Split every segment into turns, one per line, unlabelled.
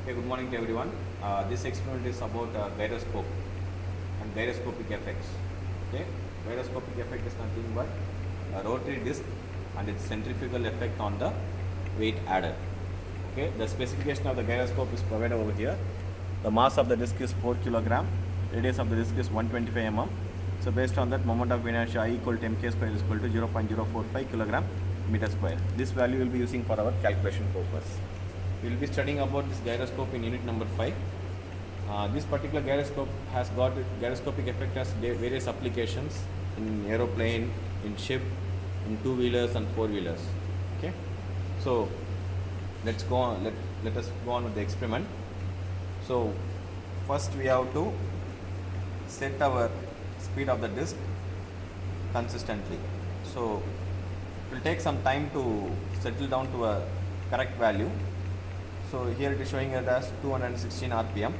Okay, good morning to everyone. This experiment is about gyroscope and gyroscopic effects. Okay, gyroscopic effect is nothing but a rotary disc and its centrifugal effect on the weight adder. Okay, the specification of the gyroscope is provided over here. The mass of the disc is 4 kg, radius of the disc is 125 mm. So based on that, moment of inertia I equal to mk square is equal to 0.045 kg meter square. This value will be using for our calculation purpose. We will be studying about this gyroscope in unit number 5. This particular gyroscope has got gyroscopic effect as various applications in aeroplane, in ship, in two-wheelers and four-wheelers. Okay, so let's go on. Let us go on with the experiment. So first we have to set our speed of the disc consistently. So it will take some time to settle down to a correct value. So here it is showing it as 216 rpm.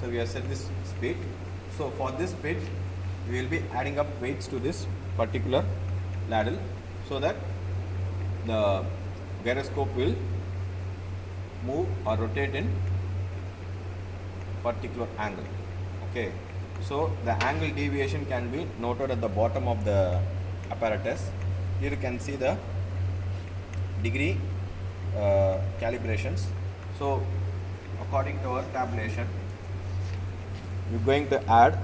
So we have set this speed. So for this speed, we will be adding up weights to this particular ladle so that the gyroscope will move or rotate in particular angle. Okay. So the angle deviation can be noted at the bottom of the apparatus. Here you can see the degree calibrations. So according to our tabulation, we're going to add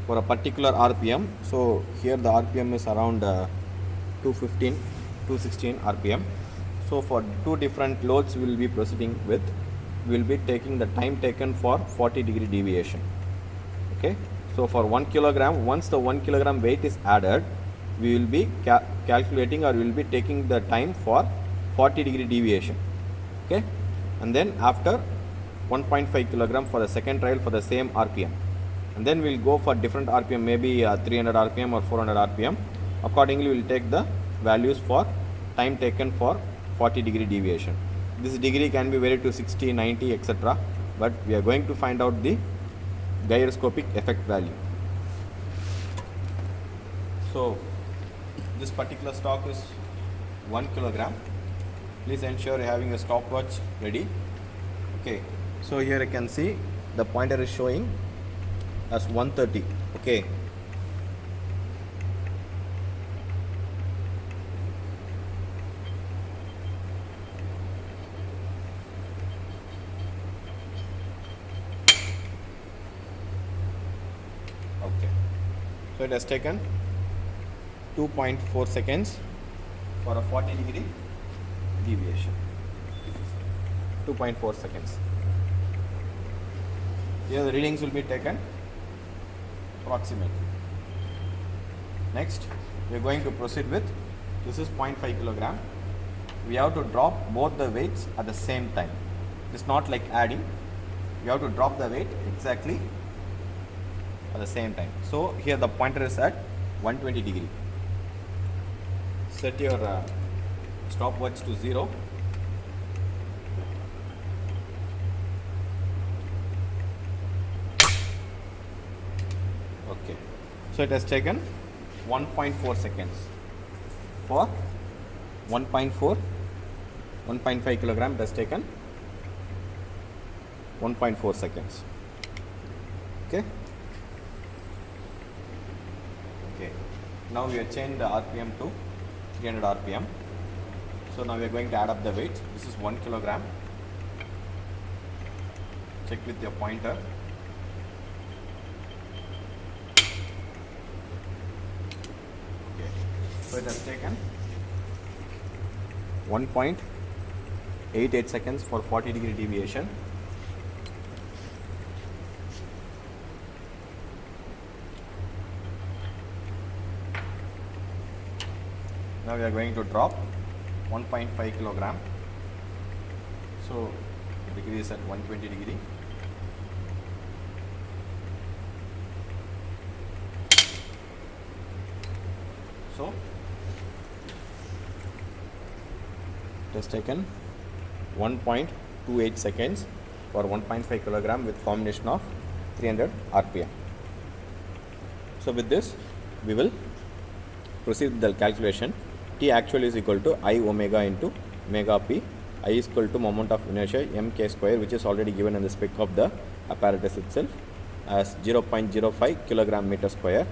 for a particular RPM. So here the RPM is around 216 RPM. So for two different loads we will be proceeding with, we will be taking the time taken for 40-degree deviation. Okay. So for 1 kilogram, once the 1 kilogram weight is added, we will be calculating or we will be taking the time for 40-degree deviation. Okay. And then after 1.5 kilogram for the second trial for the same RPM, and then we'll go for different RPM, maybe 300 RPM or 400 RPM. Accordingly, we'll take the values for time taken for 40-degree deviation. This degree can be varied to 60, 90, etc. But we are going to find out the gyroscopic effect value. So this particular stock is 1 kilogram. Please ensure you're having a stopwatch ready. Okay, so here you can see the pointer is showing as 130. Okay, okay, so it has taken 2.4 seconds for a 40-degree deviation. 2.4 seconds. Here the readings will be taken approximately. Next, we are going to proceed with, this is 0.5 kilogram. We have to drop both the weights at the same time. It's not like adding. You have to drop the weight exactly at the same time. So here the pointer is at 120 degree. Set your stopwatch to 0. Okay, so it has taken 1.4 seconds for 1.5 kilogram. It has taken 1.4 seconds. Okay. Okay. Now we have changed the RPM to 300 RPM. So now we are going to add up the weight. This is 1 kilogram. Check with your pointer. Okay. So it has taken 1.88 seconds for 40-degree deviation. Now we are going to drop 1.5 kilogram. So degree is at 120 degree. So it has taken 1.28 seconds for 1.5 kilogram with combination of 300 RPM. So with this we will proceed with the calculation. T actual is equal to I omega into omega p I is equal to moment of inertia mk square, which is already given in the spec of the apparatus itself as 0.05 kilogram meter square.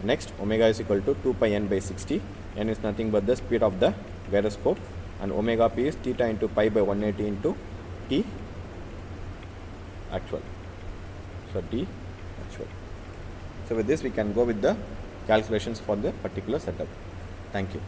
Next, omega is equal to 2 pi n by 60. N is nothing but the speed of the gyroscope, and omega p is theta into pi by 180 into t actual. So t actual. So with this we can go with the calculations for the particular setup. Thank you.